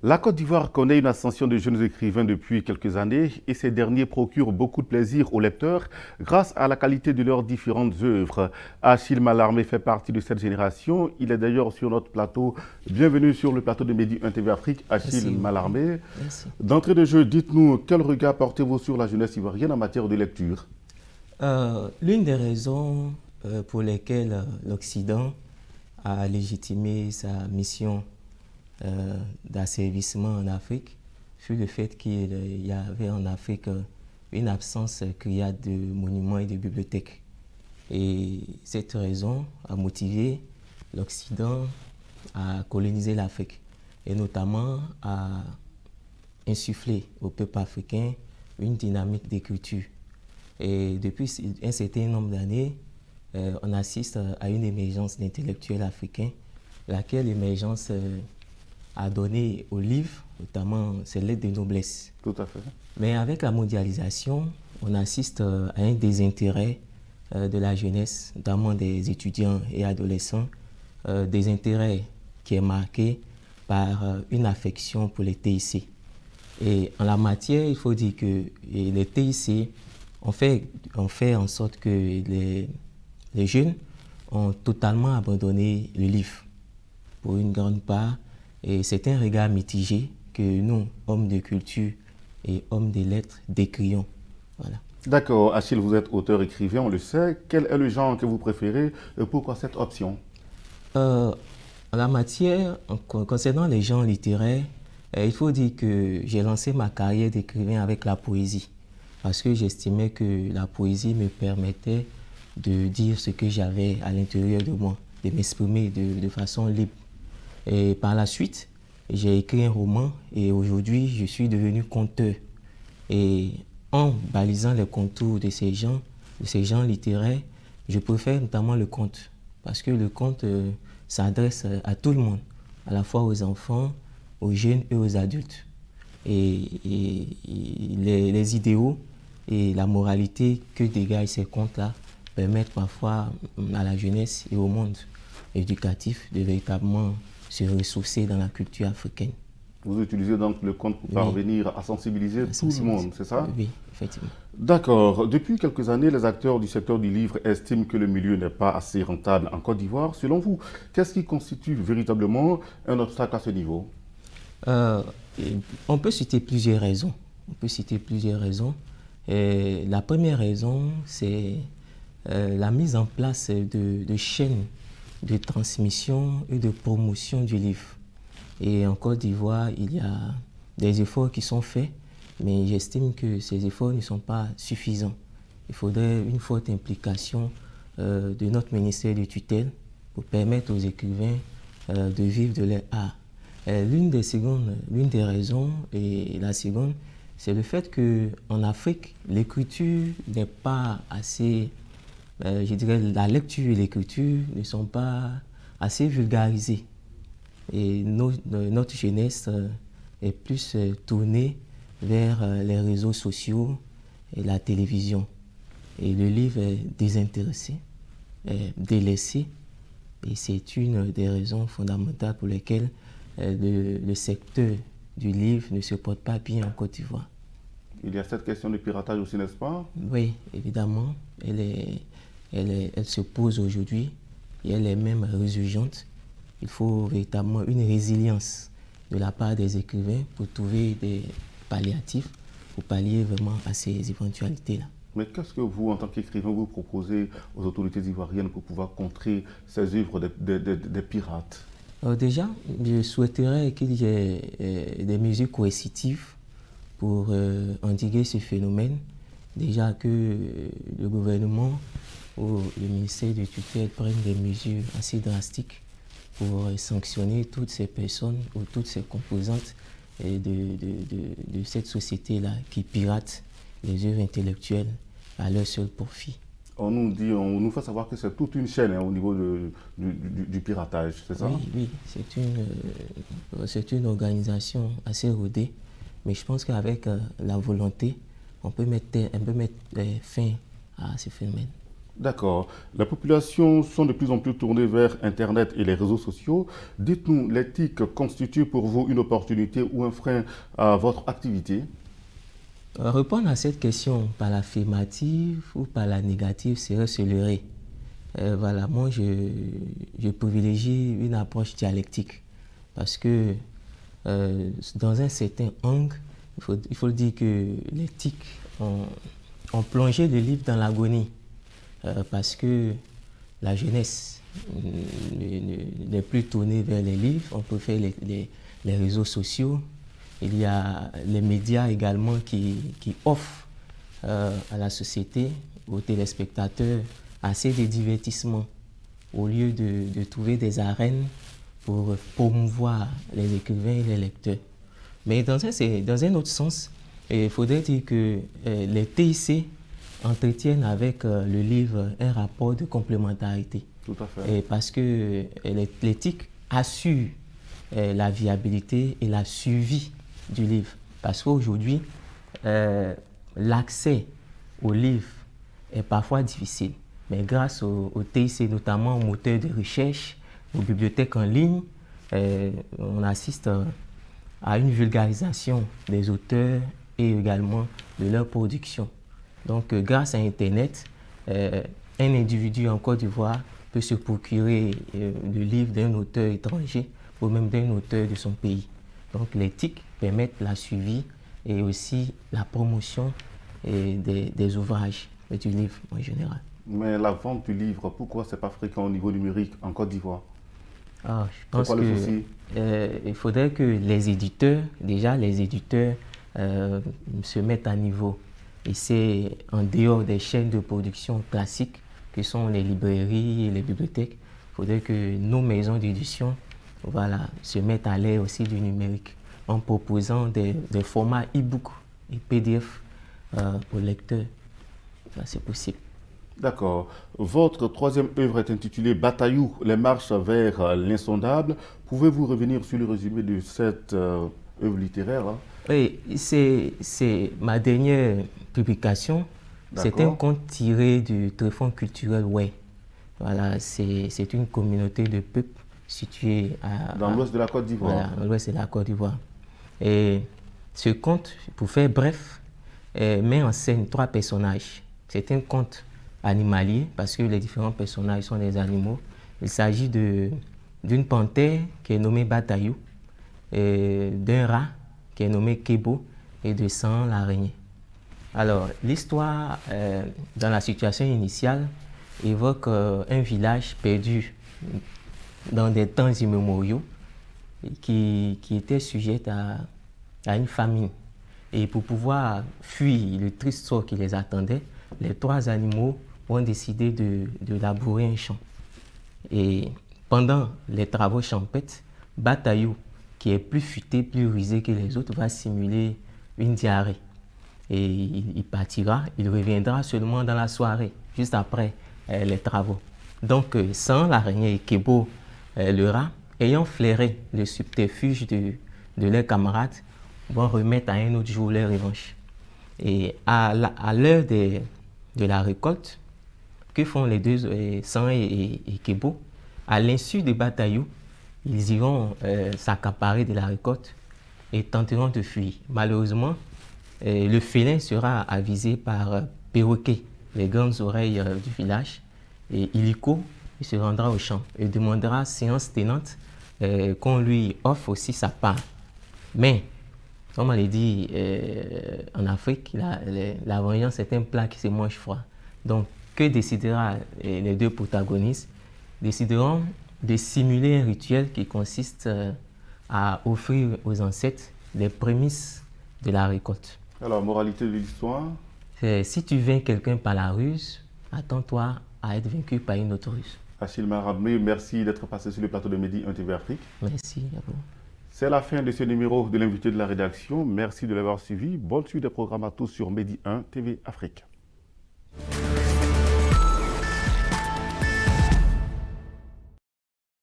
La Côte d'Ivoire connaît une ascension de jeunes écrivains depuis quelques années et ces derniers procurent beaucoup de plaisir aux lecteurs grâce à la qualité de leurs différentes œuvres. Achille Mallarmé fait partie de cette génération. Il est d'ailleurs sur notre plateau. Bienvenue sur le plateau de Midi 1 TV Afrique, Achille Merci. Mallarmé. Merci. D'entrée de jeu, dites-nous quel regard portez-vous sur la jeunesse ivoirienne en matière de lecture? L'une des raisons pour lesquelles l'Occident a légitimé sa mission d'asservissement en Afrique fut le fait qu'il y avait en Afrique une absence criante de monuments et de bibliothèques. Et cette raison a motivé l'Occident à coloniser l'Afrique et notamment à insuffler au peuple africain une dynamique d'écriture. Et depuis un certain nombre d'années, on assiste à une émergence d'intellectuels africains, laquelle émergence a donné aux livres, notamment ses lettres de noblesse. Tout à fait. Mais avec la mondialisation, on assiste à un désintérêt de la jeunesse, notamment des étudiants et adolescents, désintérêt qui est marqué par une affection pour les TIC. Et en la matière, il faut dire que les TIC ont fait en sorte que les jeunes ont totalement abandonné le livre pour une grande part. Et c'est un regard mitigé que nous, hommes de culture et hommes des lettres, décrions. Voilà. D'accord, Achille, vous êtes auteur-écrivain, on le sait. Quel est le genre que vous préférez et pourquoi cette option? En la matière, concernant les genres littéraires, il faut dire que j'ai lancé ma carrière d'écrivain avec la poésie, parce que j'estimais que la poésie me permettait de dire ce que j'avais à l'intérieur de moi, de m'exprimer de façon libre. Et par la suite, j'ai écrit un roman et aujourd'hui, je suis devenu conteur. Et en balisant les contours de ces genres littéraires, je préfère notamment le conte, parce que le conte s'adresse à tout le monde, à la fois aux enfants, aux jeunes et aux adultes. Et les idéaux et la moralité que dégagent ces contes-là permettent parfois à la jeunesse et au monde éducatif de véritablement se ressourcer dans la culture africaine. Vous utilisez donc le conte pour parvenir à sensibiliser tout le monde, c'est ça? Oui, effectivement. D'accord. Depuis quelques années, les acteurs du secteur du livre estiment que le milieu n'est pas assez rentable en Côte d'Ivoire. Selon vous, qu'est-ce qui constitue véritablement un obstacle à ce niveau? On peut citer plusieurs raisons. Et la première raison, c'est la mise en place de chaînes de transmission et de promotion du livre. Et en Côte d'Ivoire, il y a des efforts qui sont faits, mais j'estime que ces efforts ne sont pas suffisants. Il faudrait une forte implication de notre ministère de tutelle pour permettre aux écrivains de vivre de leur art. L'une des raisons, et la seconde, c'est le fait qu'en Afrique, l'écriture n'est pas assez, je dirais, la lecture et l'écriture ne sont pas assez vulgarisées. Et notre jeunesse est plus tournée vers les réseaux sociaux et la télévision. Et le livre est désintéressé, est délaissé. Et c'est une des raisons fondamentales pour lesquelles le secteur du livre ne se porte pas bien en Côte d'Ivoire. Il y a cette question de piratage aussi, n'est-ce pas? Oui, évidemment. Elle se pose aujourd'hui et elle est même résurgente. Il faut véritablement une résilience de la part des écrivains pour trouver des palliatifs, pour pallier vraiment à ces éventualités-là. Mais qu'est-ce que vous, en tant qu'écrivain, vous proposez aux autorités ivoiriennes pour pouvoir contrer ces œuvres des pirates? Déjà, je souhaiterais qu'il y ait des mesures coercitives pour endiguer ce phénomène. Déjà que le gouvernement ou le ministère de tutelle prennent des mesures assez drastiques pour sanctionner toutes ces personnes ou toutes ces composantes de cette société-là qui piratent les œuvres intellectuelles à leur seul profit. On nous fait savoir que c'est toute une chaîne au niveau du piratage, c'est ça? Oui, c'est une organisation assez rodée, mais je pense qu'avec la volonté, on peut mettre fin à ce phénomène. D'accord. Les populations sont de plus en plus tournées vers Internet et les réseaux sociaux. Dites-nous, l'éthique constitue pour vous une opportunité ou un frein à votre activité? Répondre à cette question par l'affirmative ou par la négative serait se leurrer. Voilà, moi je privilégie une approche dialectique parce que dans un certain angle, il faut dire que l'éthique ont plongé le livre dans l'agonie parce que la jeunesse n'est plus tournée vers les livres, on préfère les réseaux sociaux. Il y a les médias également qui offrent à la société, aux téléspectateurs, assez de divertissements au lieu de trouver des arènes pour promouvoir les écrivains et les lecteurs. Mais dans un autre sens, il faudrait dire que les TIC entretiennent avec le livre un rapport de complémentarité. Tout à fait. Parce que l'éthique assure la viabilité et la survie du livre. Parce qu'aujourd'hui, l'accès au livre est parfois difficile. Mais grâce au TIC, notamment au moteur de recherche, aux bibliothèques en ligne, on assiste à une vulgarisation des auteurs et également de leur production. Donc, grâce à Internet, un individu en Côte d'Ivoire peut se procurer le livre d'un auteur étranger ou même d'un auteur de son pays. Donc, l'éthique permet la suivi et aussi la promotion des ouvrages et du livre en général. Mais la vente du livre, pourquoi c'est pas fréquent au niveau numérique en Côte d'Ivoire? Je pense C'est quoi le souci? il faudrait que les éditeurs se mettent à niveau. Et c'est en dehors des chaînes de production classiques que sont les librairies et les bibliothèques. Il faudrait que nos maisons d'édition se mettent à l'ère aussi du numérique en proposant des formats e-book et PDF aux lecteurs. C'est possible. D'accord. Votre troisième œuvre est intitulée Bataillou, les marches vers l'insondable. Pouvez-vous revenir sur le résumé de cette œuvre littéraire, hein? Oui, c'est ma dernière publication. C'est un conte tiré du tréfonds culturel Way. Voilà, c'est une communauté de peuples située dans l'ouest de la Côte d'Ivoire. Voilà, dans l'ouest de la Côte d'Ivoire. Et ce conte, pour faire bref, met en scène 3 personnages. C'est un conte animalier parce que les différents personnages sont des animaux. Il s'agit d'une panthère qui est nommée Bataillou, d'un rat qui est nommé Kebo et de San l'araignée. Alors, l'histoire, dans la situation initiale, évoque un village perdu dans des temps immémoriaux qui était sujet à une famine. Et pour pouvoir fuir le triste sort qui les attendait, les 3 animaux ont décidé de labourer un champ. Et pendant les travaux champêtres, Bataillou, qui est plus futé, plus rusé que les autres, va simuler une diarrhée. Et il partira, il reviendra seulement dans la soirée, juste après les travaux. Donc, San l'araignée et Kebo, le rat, ayant flairé le subterfuge de leurs camarades, vont remettre à un autre jour leur revanche. Et à l'heure de la récolte, que font les deux, San et Kebo? À l'insu des Bataillou, ils iront s'accaparer de la récolte et tenteront de fuir. Malheureusement, le félin sera avisé par Perroquet, les grandes oreilles du village, et illico, il se rendra au champ et demandera séance tenante qu'on lui offre aussi sa part. Mais, comme on l'a dit, en Afrique, la vengeance est un plat qui se mange froid. Donc, que décidera les 2 protagonistes? Décideront de simuler un rituel qui consiste à offrir aux ancêtres les prémices de la récolte. Alors, moralité de l'histoire? Si tu vaincs quelqu'un par la ruse, attends-toi à être vaincu par une autre ruse. Achille Maramé, merci d'être passé sur le plateau de Medi 1 TV Afrique. Merci à vous. C'est la fin de ce numéro de l'invité de la rédaction. Merci de l'avoir suivi. Bonne suite des programmes à tous sur Medi 1 TV Afrique.